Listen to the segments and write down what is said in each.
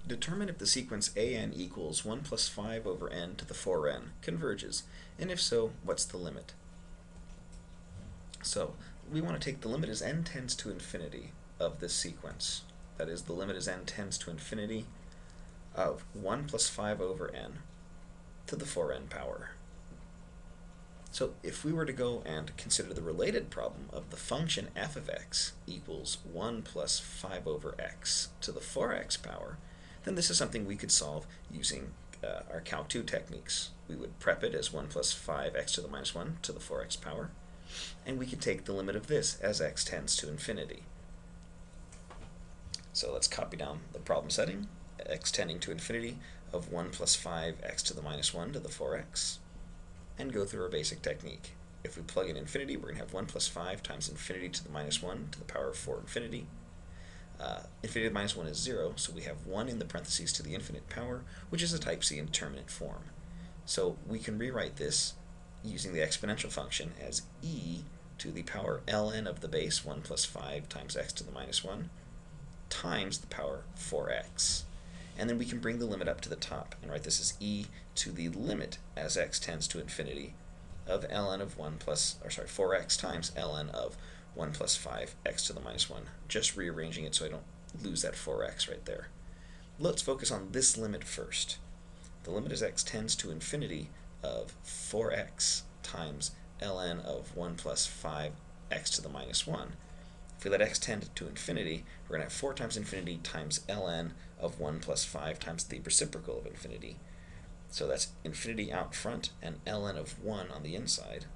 Determine if the sequence an equals 1 plus 5 over n to the 4n converges, and if so, what's the limit? So we want to take the limit as n tends to infinity of this sequence. That is, the limit as n tends to infinity of 1 plus 5 over n to the 4n power. So if we were to go and consider the related problem of the function f of x equals 1 plus 5 over x to the 4x power, then this is something we could solve using our Calc 2 techniques. We would prep it as 1 plus 5x to the minus 1 to the 4x power, and we could take the limit of this as x tends to infinity. So let's copy down the problem setting, x tending to infinity of 1 plus 5x to the minus 1 to the 4x, and go through our basic technique. If we plug in infinity, we're going to have 1 plus 5 times infinity to the minus 1 to the power of 4 infinity. Infinity to the minus 1 is 0, so we have 1 in the parentheses to the infinite power, which is a type C indeterminate form. So we can rewrite this using the exponential function as e to the power ln of the base 1 plus 5 times x to the minus 1 times the power 4x. And then we can bring the limit up to the top and write this as e to the limit as x tends to infinity of ln of 4x times ln of 1 plus 5x to the minus 1. Just rearranging it so I don't lose that 4x right there. Let's focus on this limit first. The limit as x tends to infinity of 4x times ln of 1 plus 5x to the minus 1. If we let x tend to infinity, we're going to have 4 times infinity times ln of 1 plus 5 times the reciprocal of infinity. So that's infinity out front and ln of 1 on the inside.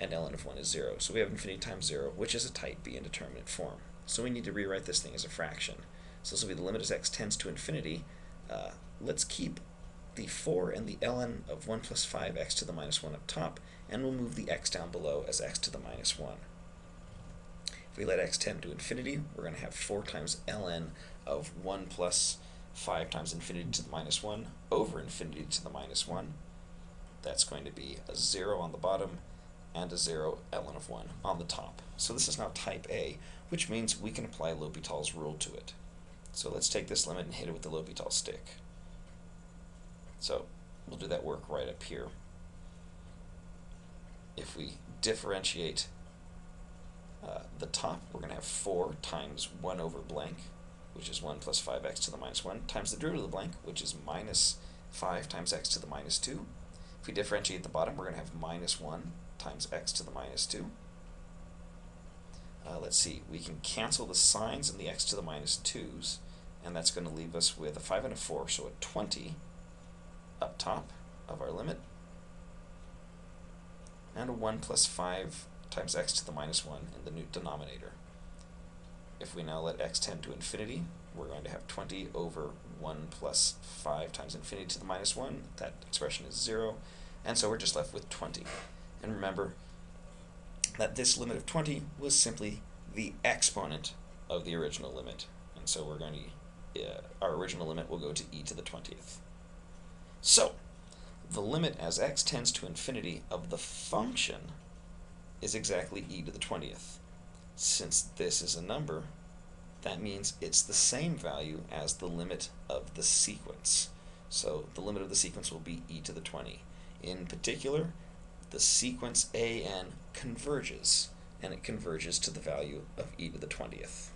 And ln of 1 is 0. So we have infinity times 0, which is a type B indeterminate form. So we need to rewrite this thing as a fraction. So this will be the limit as x tends to infinity. Let's keep the 4 and the ln of 1 plus 5x to the minus 1 up top, and we'll move the x down below as x to the minus 1. If we let x tend to infinity, we're going to have 4 times ln of 1 plus 5 times infinity to the minus 1 over infinity to the minus 1. That's going to be a 0 on the bottom and a 0 ln of 1 on the top. So this is now type A, which means we can apply L'Hopital's rule to it. So let's take this limit and hit it with the L'Hopital stick. So we'll do that work right up here. If we differentiate the top, we're going to have 4 times 1 over blank, which is 1 plus 5x to the minus 1, times the derivative of the blank, which is minus 5 times x to the minus 2. If we differentiate the bottom, we're going to have minus 1 times x to the minus 2. Let's see, we can cancel the signs in the x to the minus 2's, and that's going to leave us with a 5 and a 4, so a 20 up top of our limit, and a 1 plus 5 times x to the minus 1 in the new denominator. If we now let x tend to infinity, we're going to have 20 over 1 plus 5 times infinity to the minus 1. That expression is 0, and so we're just left with 20. And remember that this limit of 20 was simply the exponent of the original limit, and so we're going to, our original limit will go to e to the 20th. So, the limit as x tends to infinity of the function is exactly e to the 20th. Since this is a number, that means it's the same value as the limit of the sequence. So the limit of the sequence will be e to the 20. In particular, the sequence an converges, and it converges to the value of e to the 20th.